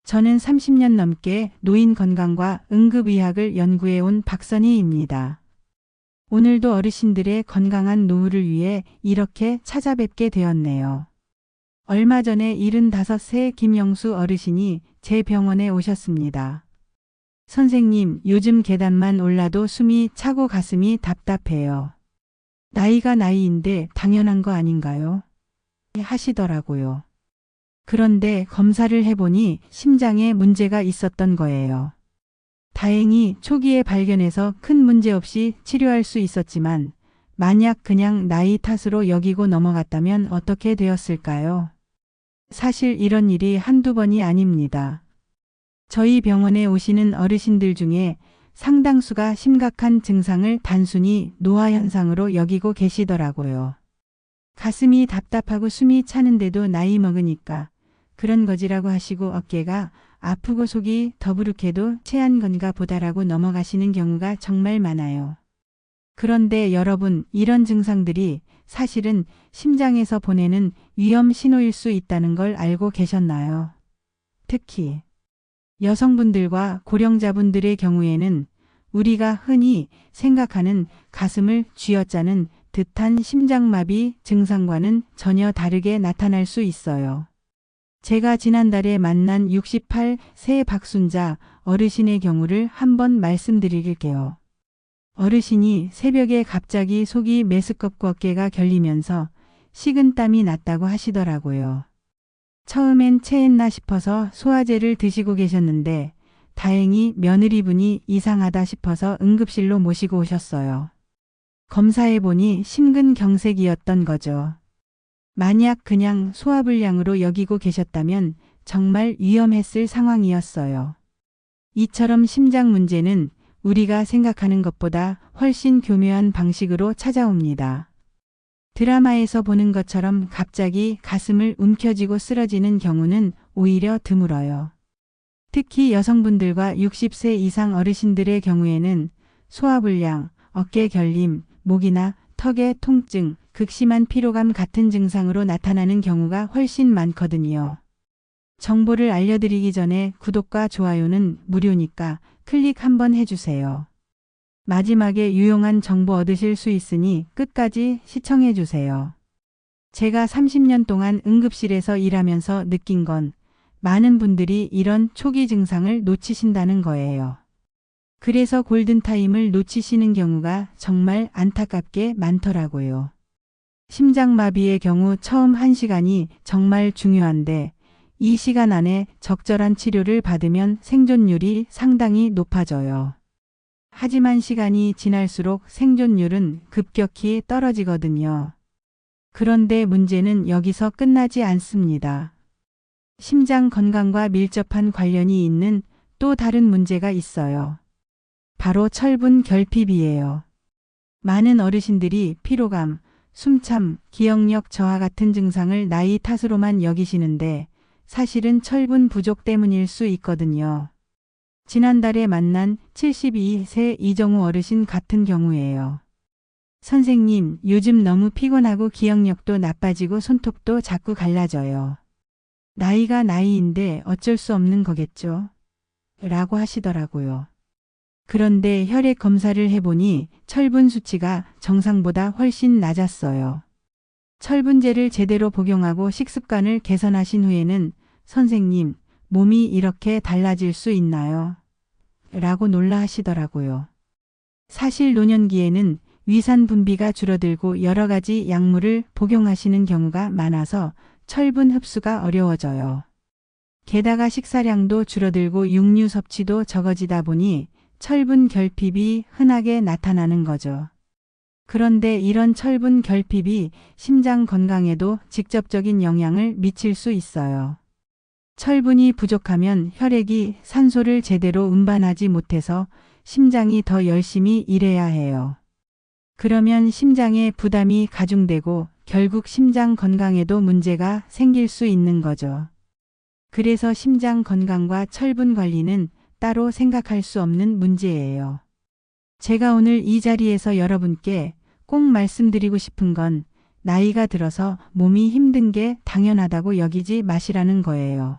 저는 30년 넘게 노인 건강과 응급의학을 연구해온 박선희입니다. 오늘도 어르신들의 건강한 노후를 위해 이렇게 찾아뵙게 되었네요. 얼마 전에 75세 김영수 어르신이 제 병원에 오셨습니다. 선생님, 요즘 계단만 올라도 숨이 차고 가슴이 답답해요. 나이가 나이인데 당연한 거 아닌가요? 하시더라고요. 그런데 검사를 해보니 심장에 문제가 있었던 거예요. 다행히 초기에 발견해서 큰 문제 없이 치료할 수 있었지만 만약 그냥 나이 탓으로 여기고 넘어갔다면 어떻게 되었을까요? 사실 이런 일이 한두 번이 아닙니다. 저희 병원에 오시는 어르신들 중에 상당수가 심각한 증상을 단순히 노화 현상으로 여기고 계시더라고요. 가슴이 답답하고 숨이 차는데도 나이 먹으니까 그런 거지라고 하시고 어깨가 아프고 속이 더부룩해도 체한 건가 보다라고 넘어가시는 경우가 정말 많아요. 그런데 여러분, 이런 증상들이 사실은 심장에서 보내는 위험 신호일 수 있다는 걸 알고 계셨나요? 특히 여성분들과 고령자분들의 경우에는 우리가 흔히 생각하는 가슴을 쥐어짜는 듯한 심장마비 증상과는 전혀 다르게 나타날 수 있어요. 제가 지난달에 만난 68세 박순자 어르신의 경우를 한번 말씀드릴게요. 어르신이 새벽에 갑자기 속이 메스껍고 어깨가 결리면서 식은땀이 났다고 하시더라고요. 처음엔 체했나 싶어서 소화제를 드시고 계셨는데 다행히 며느리분이 이상하다 싶어서 응급실로 모시고 오셨어요. 검사해보니 심근경색이었던 거죠. 만약 그냥 소화불량으로 여기고 계셨다면 정말 위험했을 상황이었어요. 이처럼 심장 문제는 우리가 생각하는 것보다 훨씬 교묘한 방식으로 찾아옵니다. 드라마에서 보는 것처럼 갑자기 가슴을 움켜쥐고 쓰러지는 경우는 오히려 드물어요. 특히 여성분들과 60세 이상 어르신들의 경우에는 소화불량, 어깨 결림, 목이나 턱의 통증, 극심한 피로감 같은 증상으로 나타나는 경우가 훨씬 많거든요. 정보를 알려드리기 전에 구독과 좋아요는 무료니까 클릭 한번 해주세요. 마지막에 유용한 정보 얻으실 수 있으니 끝까지 시청해주세요. 제가 30년 동안 응급실에서 일하면서 느낀 건 많은 분들이 이런 초기 증상을 놓치신다는 거예요. 그래서 골든타임을 놓치시는 경우가 정말 안타깝게 많더라고요. 심장마비의 경우 처음 1시간이 정말 중요한데 이 시간 안에 적절한 치료를 받으면 생존율이 상당히 높아져요. 하지만 시간이 지날수록 생존율은 급격히 떨어지거든요. 그런데 문제는 여기서 끝나지 않습니다. 심장 건강과 밀접한 관련이 있는 또 다른 문제가 있어요. 바로 철분 결핍이에요. 많은 어르신들이 피로감, 숨참, 기억력 저하 같은 증상을 나이 탓으로만 여기시는데 사실은 철분 부족 때문일 수 있거든요. 지난달에 만난 72세 이정우 어르신 같은 경우예요. 선생님, 요즘 너무 피곤하고 기억력도 나빠지고 손톱도 자꾸 갈라져요. 나이가 나이인데 어쩔 수 없는 거겠죠? 라고 하시더라고요. 그런데 혈액 검사를 해보니 철분 수치가 정상보다 훨씬 낮았어요. 철분제를 제대로 복용하고 식습관을 개선하신 후에는 선생님, 몸이 이렇게 달라질 수 있나요? 라고 놀라 하시더라고요. 사실 노년기에는 위산 분비가 줄어들고 여러 가지 약물을 복용하시는 경우가 많아서 철분 흡수가 어려워져요. 게다가 식사량도 줄어들고 육류 섭취도 적어지다 보니 철분 결핍이 흔하게 나타나는 거죠. 그런데 이런 철분 결핍이 심장 건강에도 직접적인 영향을 미칠 수 있어요. 철분이 부족하면 혈액이 산소를 제대로 운반하지 못해서 심장이 더 열심히 일해야 해요. 그러면 심장에 부담이 가중되고 결국 심장 건강에도 문제가 생길 수 있는 거죠. 그래서 심장 건강과 철분 관리는 따로 생각할 수 없는 문제예요. 제가 오늘 이 자리에서 여러분께 꼭 말씀드리고 싶은 건 나이가 들어서 몸이 힘든 게 당연하다고 여기지 마시라는 거예요.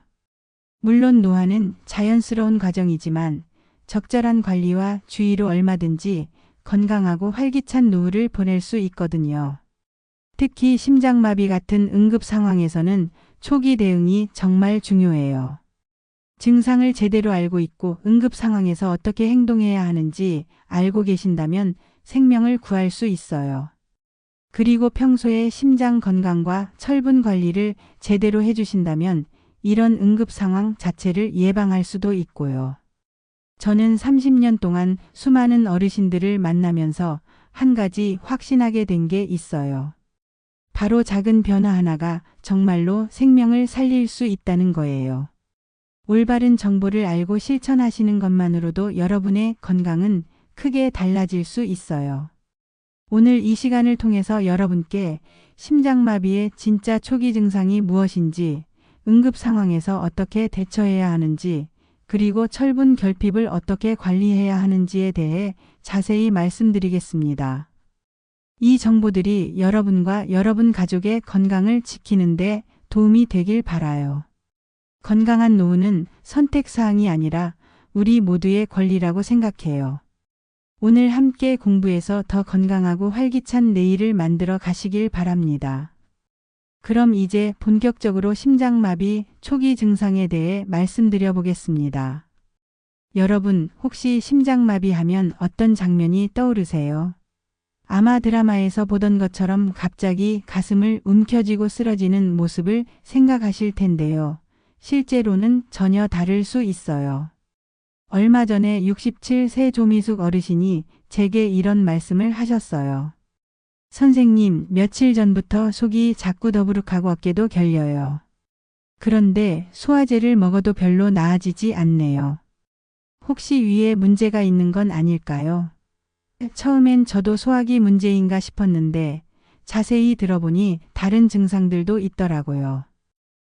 물론 노화는 자연스러운 과정이지만 적절한 관리와 주의로 얼마든지 건강하고 활기찬 노후를 보낼 수 있거든요. 특히 심장마비 같은 응급 상황에서는 초기 대응이 정말 중요해요. 증상을 제대로 알고 있고 응급 상황에서 어떻게 행동해야 하는지 알고 계신다면 생명을 구할 수 있어요. 그리고 평소에 심장 건강과 철분 관리를 제대로 해주신다면 이런 응급 상황 자체를 예방할 수도 있고요. 저는 30년 동안 수많은 어르신들을 만나면서 한 가지 확신하게 된 게 있어요. 바로 작은 변화 하나가 정말로 생명을 살릴 수 있다는 거예요. 올바른 정보를 알고 실천하시는 것만으로도 여러분의 건강은 크게 달라질 수 있어요. 오늘 이 시간을 통해서 여러분께 심장마비의 진짜 초기 증상이 무엇인지, 응급 상황에서 어떻게 대처해야 하는지, 그리고 철분 결핍을 어떻게 관리해야 하는지에 대해 자세히 말씀드리겠습니다. 이 정보들이 여러분과 여러분 가족의 건강을 지키는 데 도움이 되길 바라요. 건강한 노후는 선택사항이 아니라 우리 모두의 권리라고 생각해요. 오늘 함께 공부해서 더 건강하고 활기찬 내일을 만들어 가시길 바랍니다. 그럼 이제 본격적으로 심장마비 초기 증상에 대해 말씀드려 보겠습니다. 여러분, 혹시 심장마비 하면 어떤 장면이 떠오르세요? 아마 드라마에서 보던 것처럼 갑자기 가슴을 움켜쥐고 쓰러지는 모습을 생각하실 텐데요. 실제로는 전혀 다를 수 있어요. 얼마 전에 67세 조미숙 어르신이 제게 이런 말씀을 하셨어요. 선생님, 며칠 전부터 속이 자꾸 더부룩하고 어깨도 결려요. 그런데 소화제를 먹어도 별로 나아지지 않네요. 혹시 위에 문제가 있는 건 아닐까요? 처음엔 저도 소화기 문제인가 싶었는데 자세히 들어보니 다른 증상들도 있더라고요.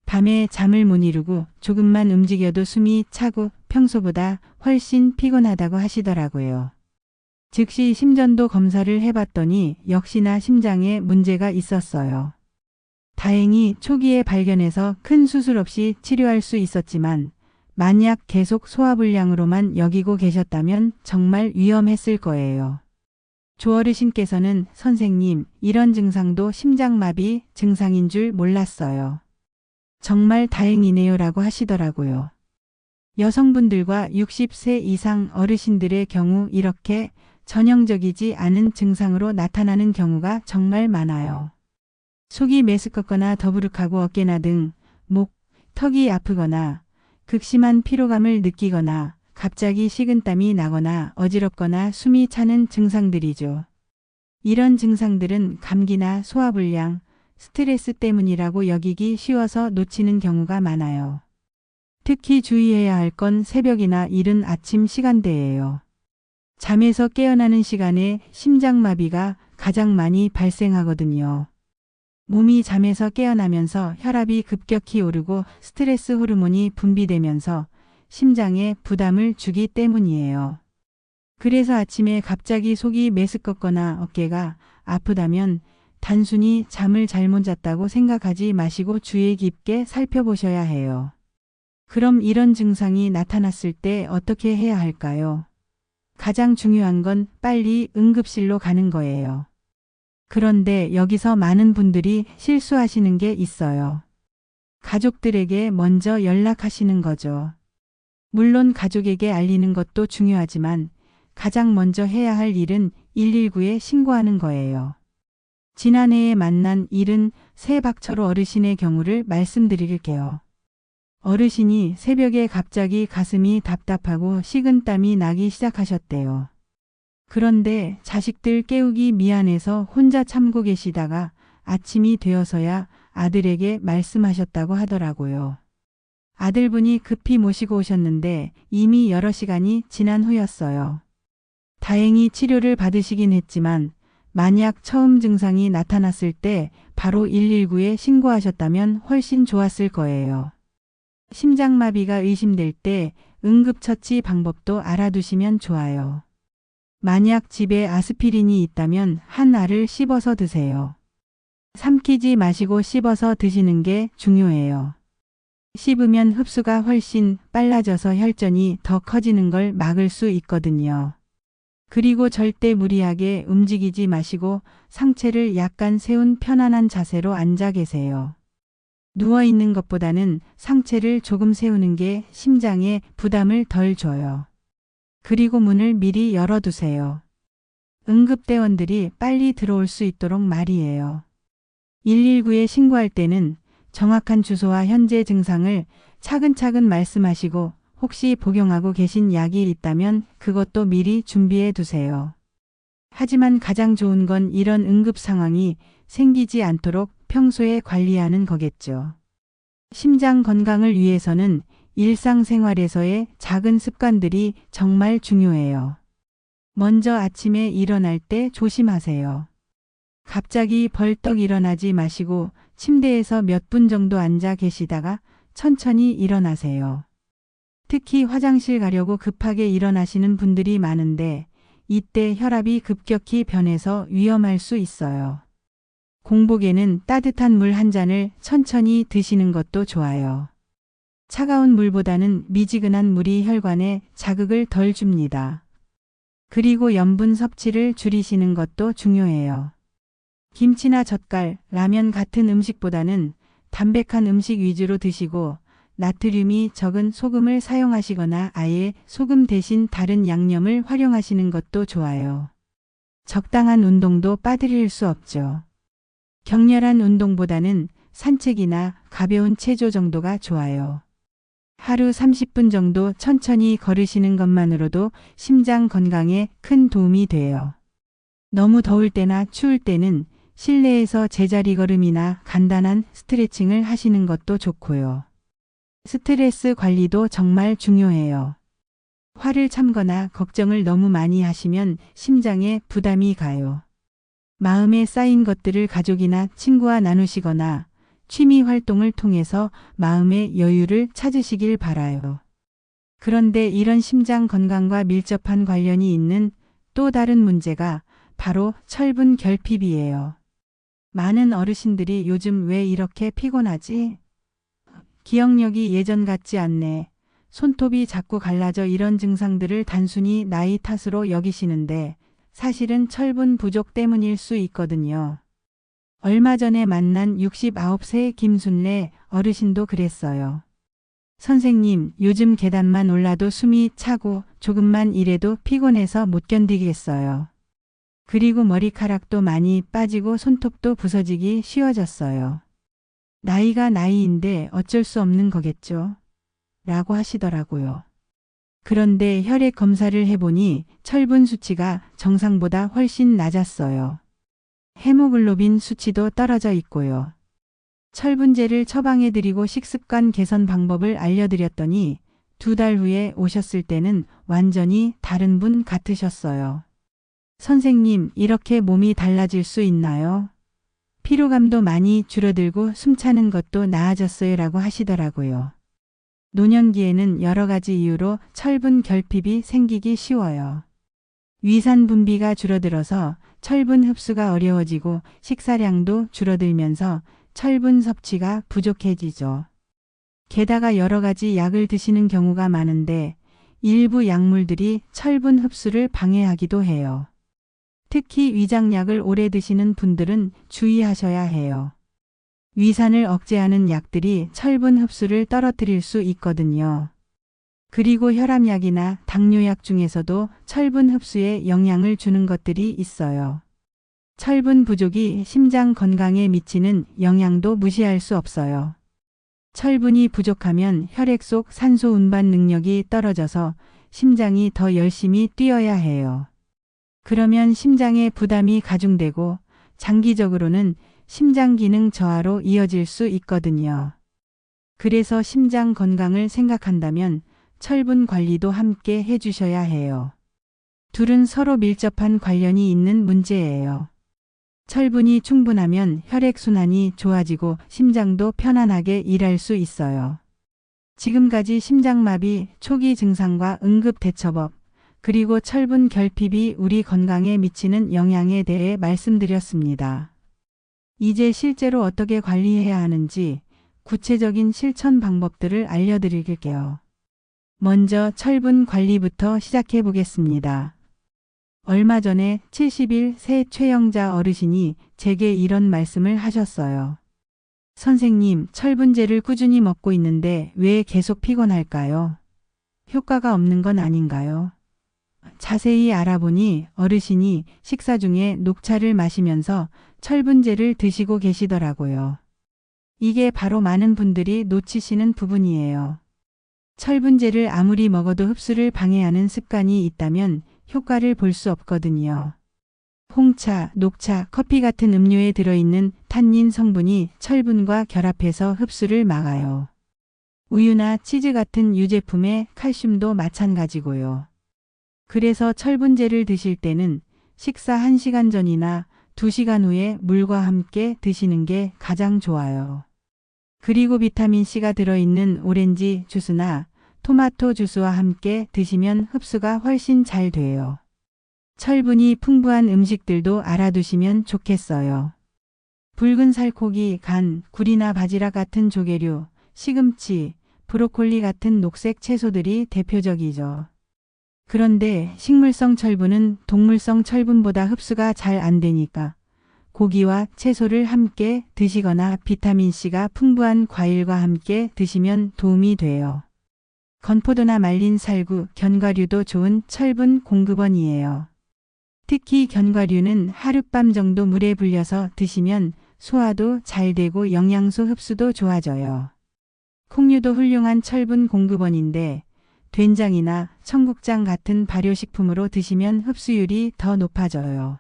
밤에 잠을 못 이루고 조금만 움직여도 숨이 차고 평소보다 훨씬 피곤하다고 하시더라고요. 즉시 심전도 검사를 해봤더니 역시나 심장에 문제가 있었어요. 다행히 초기에 발견해서 큰 수술 없이 치료할 수 있었지만 만약 계속 소화불량으로만 여기고 계셨다면 정말 위험했을 거예요. 조 어르신께서는 선생님, 이런 증상도 심장마비 증상인 줄 몰랐어요. 정말 다행이네요 라고 하시더라고요. 여성분들과 60세 이상 어르신들의 경우 이렇게 전형적이지 않은 증상으로 나타나는 경우가 정말 많아요. 속이 메스껍거나 더부룩하고 어깨나 등, 목, 턱이 아프거나 극심한 피로감을 느끼거나 갑자기 식은땀이 나거나 어지럽거나 숨이 차는 증상들이죠. 이런 증상들은 감기나 소화불량, 스트레스 때문이라고 여기기 쉬워서 놓치는 경우가 많아요. 특히 주의해야 할 건 새벽이나 이른 아침 시간대예요. 잠에서 깨어나는 시간에 심장마비가 가장 많이 발생하거든요. 몸이 잠에서 깨어나면서 혈압이 급격히 오르고 스트레스 호르몬이 분비되면서 심장에 부담을 주기 때문이에요. 그래서 아침에 갑자기 속이 메스껍거나 어깨가 아프다면 단순히 잠을 잘못 잤다고 생각하지 마시고 주의 깊게 살펴보셔야 해요. 그럼 이런 증상이 나타났을 때 어떻게 해야 할까요? 가장 중요한 건 빨리 응급실로 가는 거예요. 그런데 여기서 많은 분들이 실수하시는 게 있어요. 가족들에게 먼저 연락하시는 거죠. 물론 가족에게 알리는 것도 중요하지만 가장 먼저 해야 할 일은 119에 신고하는 거예요. 지난해에 만난 73 박철호 어르신의 경우를 말씀드릴게요. 어르신이 새벽에 갑자기 가슴이 답답하고 식은땀이 나기 시작하셨대요. 그런데 자식들 깨우기 미안해서 혼자 참고 계시다가 아침이 되어서야 아들에게 말씀하셨다고 하더라고요. 아들분이 급히 모시고 오셨는데 이미 여러 시간이 지난 후였어요. 다행히 치료를 받으시긴 했지만 만약 처음 증상이 나타났을 때 바로 119에 신고하셨다면 훨씬 좋았을 거예요. 심장마비가 의심될 때 응급처치 방법도 알아두시면 좋아요. 만약 집에 아스피린이 있다면 한 알을 씹어서 드세요. 삼키지 마시고 씹어서 드시는 게 중요해요. 씹으면 흡수가 훨씬 빨라져서 혈전이 더 커지는 걸 막을 수 있거든요. 그리고 절대 무리하게 움직이지 마시고 상체를 약간 세운 편안한 자세로 앉아 계세요. 누워 있는 것보다는 상체를 조금 세우는 게 심장에 부담을 덜 줘요. 그리고 문을 미리 열어두세요. 응급대원들이 빨리 들어올 수 있도록 말이에요. 119에 신고할 때는 정확한 주소와 현재 증상을 차근차근 말씀하시고 혹시 복용하고 계신 약이 있다면 그것도 미리 준비해 두세요. 하지만 가장 좋은 건 이런 응급 상황이 생기지 않도록 평소에 관리하는 거겠죠. 심장 건강을 위해서는 일상생활에서의 작은 습관들이 정말 중요해요. 먼저 아침에 일어날 때 조심하세요. 갑자기 벌떡 일어나지 마시고 침대에서 몇 분 정도 앉아 계시다가 천천히 일어나세요. 특히 화장실 가려고 급하게 일어나시는 분들이 많은데 이때 혈압이 급격히 변해서 위험할 수 있어요. 공복에는 따뜻한 물 한 잔을 천천히 드시는 것도 좋아요. 차가운 물보다는 미지근한 물이 혈관에 자극을 덜 줍니다. 그리고 염분 섭취를 줄이시는 것도 중요해요. 김치나 젓갈, 라면 같은 음식보다는 담백한 음식 위주로 드시고 나트륨이 적은 소금을 사용하시거나 아예 소금 대신 다른 양념을 활용하시는 것도 좋아요. 적당한 운동도 빠뜨릴 수 없죠. 격렬한 운동보다는 산책이나 가벼운 체조 정도가 좋아요. 하루 30분 정도 천천히 걸으시는 것만으로도 심장 건강에 큰 도움이 돼요. 너무 더울 때나 추울 때는 실내에서 제자리 걸음이나 간단한 스트레칭을 하시는 것도 좋고요. 스트레스 관리도 정말 중요해요. 화를 참거나 걱정을 너무 많이 하시면 심장에 부담이 가요. 마음에 쌓인 것들을 가족이나 친구와 나누시거나 취미 활동을 통해서 마음의 여유를 찾으시길 바라요. 그런데 이런 심장 건강과 밀접한 관련이 있는 또 다른 문제가 바로 철분 결핍이에요. 많은 어르신들이 요즘 왜 이렇게 피곤하지? 기억력이 예전 같지 않네. 손톱이 자꾸 갈라져 이런 증상들을 단순히 나이 탓으로 여기시는데 사실은 철분 부족 때문일 수 있거든요. 얼마 전에 만난 69세 김순례 어르신도 그랬어요. 선생님, 요즘 계단만 올라도 숨이 차고 조금만 일해도 피곤해서 못 견디겠어요. 그리고 머리카락도 많이 빠지고 손톱도 부서지기 쉬워졌어요. 나이가 나이인데 어쩔 수 없는 거겠죠? 라고 하시더라고요. 그런데 혈액 검사를 해보니 철분 수치가 정상보다 훨씬 낮았어요. 헤모글로빈 수치도 떨어져 있고요. 철분제를 처방해드리고 식습관 개선 방법을 알려드렸더니 2달 후에 오셨을 때는 완전히 다른 분 같으셨어요. 선생님, 이렇게 몸이 달라질 수 있나요? 피로감도 많이 줄어들고 숨차는 것도 나아졌어요 라고 하시더라고요. 노년기에는 여러 가지 이유로 철분 결핍이 생기기 쉬워요. 위산 분비가 줄어들어서 철분 흡수가 어려워지고 식사량도 줄어들면서 철분 섭취가 부족해지죠. 게다가 여러 가지 약을 드시는 경우가 많은데 일부 약물들이 철분 흡수를 방해하기도 해요. 특히 위장약을 오래 드시는 분들은 주의하셔야 해요. 위산을 억제하는 약들이 철분 흡수를 떨어뜨릴 수 있거든요. 그리고 혈압약이나 당뇨약 중에서도 철분 흡수에 영향을 주는 것들이 있어요. 철분 부족이 심장 건강에 미치는 영향도 무시할 수 없어요. 철분이 부족하면 혈액 속 산소 운반 능력이 떨어져서 심장이 더 열심히 뛰어야 해요. 그러면 심장에 부담이 가중되고 장기적으로는 심장 기능 저하로 이어질 수 있거든요. 그래서 심장 건강을 생각한다면 철분 관리도 함께 해주셔야 해요. 둘은 서로 밀접한 관련이 있는 문제예요. 철분이 충분하면 혈액순환이 좋아지고 심장도 편안하게 일할 수 있어요. 지금까지 심장마비 초기 증상과 응급대처법, 그리고 철분 결핍이 우리 건강에 미치는 영향에 대해 말씀드렸습니다. 이제 실제로 어떻게 관리해야 하는지 구체적인 실천 방법들을 알려드릴게요. 먼저 철분 관리부터 시작해 보겠습니다. 얼마 전에 71세 최영자 어르신이 제게 이런 말씀을 하셨어요. 선생님, 철분제를 꾸준히 먹고 있는데 왜 계속 피곤할까요? 효과가 없는 건 아닌가요? 자세히 알아보니 어르신이 식사 중에 녹차를 마시면서 철분제를 드시고 계시더라고요. 이게 바로 많은 분들이 놓치시는 부분이에요. 철분제를 아무리 먹어도 흡수를 방해하는 습관이 있다면 효과를 볼 수 없거든요. 홍차, 녹차, 커피 같은 음료에 들어있는 탄닌 성분이 철분과 결합해서 흡수를 막아요. 우유나 치즈 같은 유제품의 칼슘도 마찬가지고요. 그래서 철분제를 드실 때는 식사 1시간 전이나 2시간 후에 물과 함께 드시는 게 가장 좋아요. 그리고 비타민C가 들어있는 오렌지 주스나 토마토 주스와 함께 드시면 흡수가 훨씬 잘 돼요. 철분이 풍부한 음식들도 알아두시면 좋겠어요. 붉은 살코기, 간, 굴이나 바지락 같은 조개류, 시금치, 브로콜리 같은 녹색 채소들이 대표적이죠. 그런데 식물성 철분은 동물성 철분보다 흡수가 잘 안 되니까 고기와 채소를 함께 드시거나 비타민C가 풍부한 과일과 함께 드시면 도움이 돼요. 건포도나 말린 살구, 견과류도 좋은 철분 공급원이에요. 특히 견과류는 하룻밤 정도 물에 불려서 드시면 소화도 잘 되고 영양소 흡수도 좋아져요. 콩류도 훌륭한 철분 공급원인데 된장이나 청국장 같은 발효식품으로 드시면 흡수율이 더 높아져요.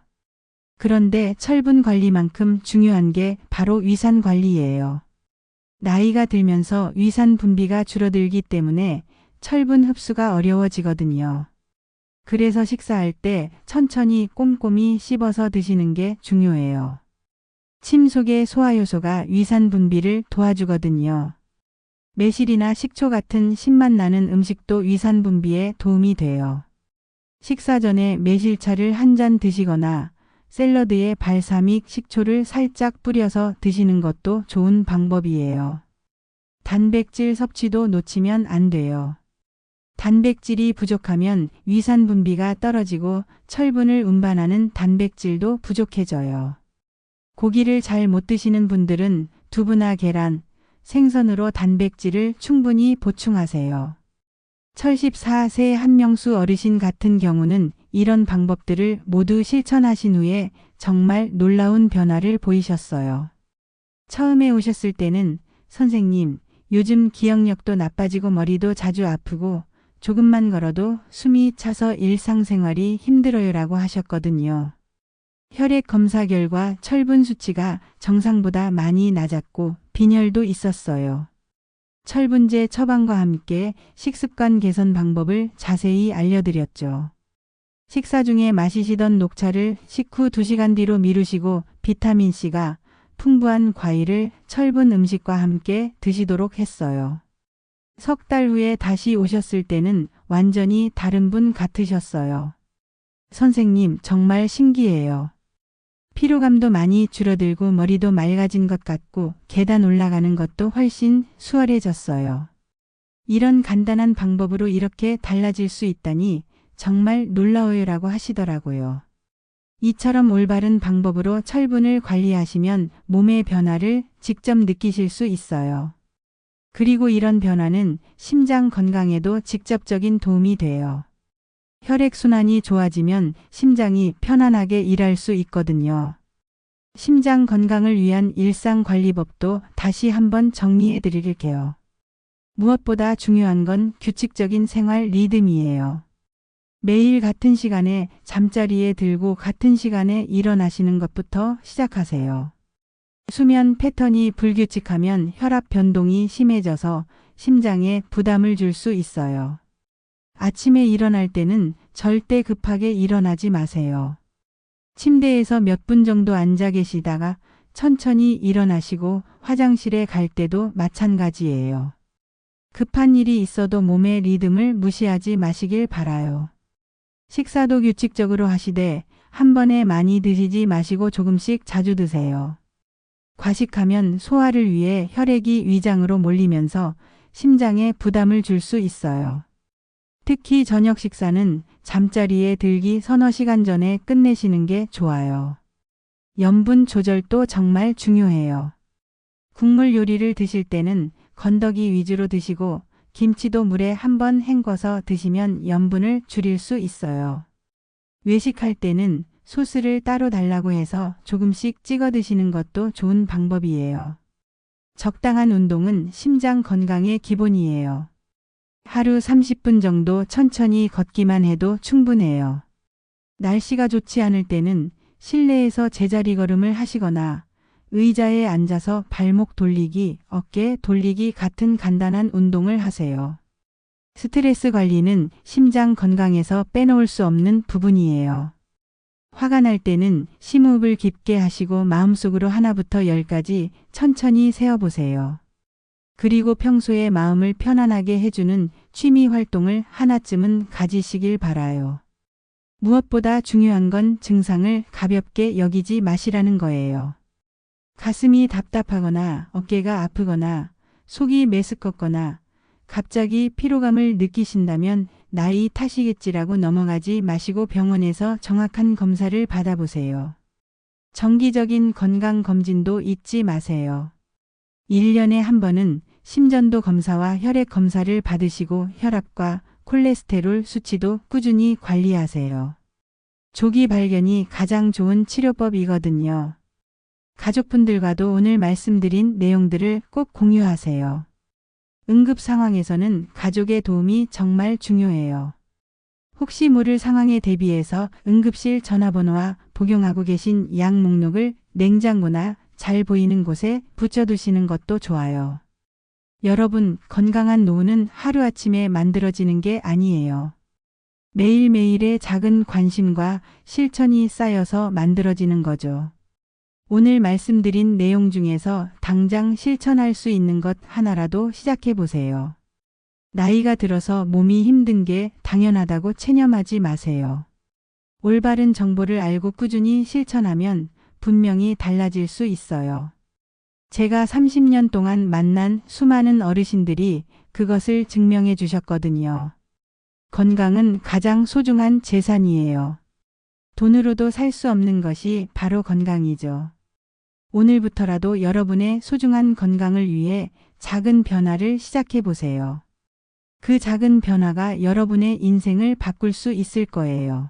그런데 철분 관리만큼 중요한 게 바로 위산 관리예요. 나이가 들면서 위산 분비가 줄어들기 때문에 철분 흡수가 어려워지거든요. 그래서 식사할 때 천천히 꼼꼼히 씹어서 드시는 게 중요해요. 침 속의 소화효소가 위산 분비를 도와주거든요. 매실이나 식초 같은 신맛 나는 음식도 위산 분비에 도움이 돼요. 식사 전에 매실차를 한 잔 드시거나 샐러드에 발사믹 식초를 살짝 뿌려서 드시는 것도 좋은 방법이에요. 단백질 섭취도 놓치면 안 돼요. 단백질이 부족하면 위산 분비가 떨어지고 철분을 운반하는 단백질도 부족해져요. 고기를 잘 못 드시는 분들은 두부나 계란, 생선으로 단백질을 충분히 보충하세요. 74세 한명수 어르신 같은 경우는 이런 방법들을 모두 실천하신 후에 정말 놀라운 변화를 보이셨어요. 처음에 오셨을 때는 선생님, 요즘 기억력도 나빠지고 머리도 자주 아프고 조금만 걸어도 숨이 차서 일상생활이 힘들어요라고 하셨거든요. 혈액 검사 결과 철분 수치가 정상보다 많이 낮았고 빈혈도 있었어요. 철분제 처방과 함께 식습관 개선 방법을 자세히 알려드렸죠. 식사 중에 마시시던 녹차를 식후 2시간 뒤로 미루시고 비타민C가 풍부한 과일을 철분 음식과 함께 드시도록 했어요. 석 달 후에 다시 오셨을 때는 완전히 다른 분 같으셨어요. 선생님, 정말 신기해요. 피로감도 많이 줄어들고 머리도 맑아진 것 같고 계단 올라가는 것도 훨씬 수월해졌어요. 이런 간단한 방법으로 이렇게 달라질 수 있다니 정말 놀라워요라고 하시더라고요. 이처럼 올바른 방법으로 철분을 관리하시면 몸의 변화를 직접 느끼실 수 있어요. 그리고 이런 변화는 심장 건강에도 직접적인 도움이 돼요. 혈액순환이 좋아지면 심장이 편안하게 일할 수 있거든요. 심장 건강을 위한 일상관리법도 다시 한번 정리해 드릴게요. 무엇보다 중요한 건 규칙적인 생활 리듬이에요. 매일 같은 시간에 잠자리에 들고 같은 시간에 일어나시는 것부터 시작하세요. 수면 패턴이 불규칙하면 혈압 변동이 심해져서 심장에 부담을 줄 수 있어요. 아침에 일어날 때는 절대 급하게 일어나지 마세요. 침대에서 몇 분 정도 앉아 계시다가 천천히 일어나시고 화장실에 갈 때도 마찬가지예요. 급한 일이 있어도 몸의 리듬을 무시하지 마시길 바라요. 식사도 규칙적으로 하시되 한 번에 많이 드시지 마시고 조금씩 자주 드세요. 과식하면 소화를 위해 혈액이 위장으로 몰리면서 심장에 부담을 줄 수 있어요. 특히 저녁 식사는 잠자리에 들기 서너 시간 전에 끝내시는 게 좋아요. 염분 조절도 정말 중요해요. 국물 요리를 드실 때는 건더기 위주로 드시고 김치도 물에 한번 헹궈서 드시면 염분을 줄일 수 있어요. 외식할 때는 소스를 따로 달라고 해서 조금씩 찍어 드시는 것도 좋은 방법이에요. 적당한 운동은 심장 건강의 기본이에요. 하루 30분 정도 천천히 걷기만 해도 충분해요. 날씨가 좋지 않을 때는 실내에서 제자리 걸음을 하시거나 의자에 앉아서 발목 돌리기, 어깨 돌리기 같은 간단한 운동을 하세요. 스트레스 관리는 심장 건강에서 빼놓을 수 없는 부분이에요. 화가 날 때는 심호흡을 깊게 하시고 마음속으로 하나부터 10까지 천천히 세어보세요. 그리고 평소에 마음을 편안하게 해주는 취미 활동을 하나쯤은 가지시길 바라요. 무엇보다 중요한 건 증상을 가볍게 여기지 마시라는 거예요. 가슴이 답답하거나 어깨가 아프거나 속이 메스껍거나 갑자기 피로감을 느끼신다면 나이 탓이겠지라고 넘어가지 마시고 병원에서 정확한 검사를 받아보세요. 정기적인 건강검진도 잊지 마세요. 1년에 한 번은 심전도 검사와 혈액 검사를 받으시고 혈압과 콜레스테롤 수치도 꾸준히 관리하세요. 조기 발견이 가장 좋은 치료법이거든요. 가족분들과도 오늘 말씀드린 내용들을 꼭 공유하세요. 응급 상황에서는 가족의 도움이 정말 중요해요. 혹시 모를 상황에 대비해서 응급실 전화번호와 복용하고 계신 약 목록을 냉장고나 잘 보이는 곳에 붙여두시는 것도 좋아요. 여러분, 건강한 노후는 하루아침에 만들어지는 게 아니에요. 매일매일의 작은 관심과 실천이 쌓여서 만들어지는 거죠. 오늘 말씀드린 내용 중에서 당장 실천할 수 있는 것 하나라도 시작해 보세요. 나이가 들어서 몸이 힘든 게 당연하다고 체념하지 마세요. 올바른 정보를 알고 꾸준히 실천하면 분명히 달라질 수 있어요. 제가 30년 동안 만난 수많은 어르신들이 그것을 증명해 주셨거든요. 건강은 가장 소중한 재산이에요. 돈으로도 살 수 없는 것이 바로 건강이죠. 오늘부터라도 여러분의 소중한 건강을 위해 작은 변화를 시작해 보세요. 그 작은 변화가 여러분의 인생을 바꿀 수 있을 거예요.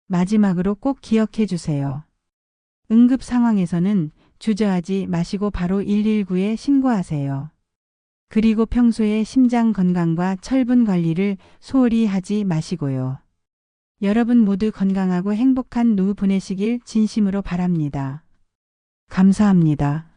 마지막으로 꼭 기억해 주세요. 응급 상황에서는 주저하지 마시고 바로 119에 신고하세요. 그리고 평소에 심장 건강과 철분 관리를 소홀히 하지 마시고요. 여러분 모두 건강하고 행복한 노후 보내시길 진심으로 바랍니다. 감사합니다.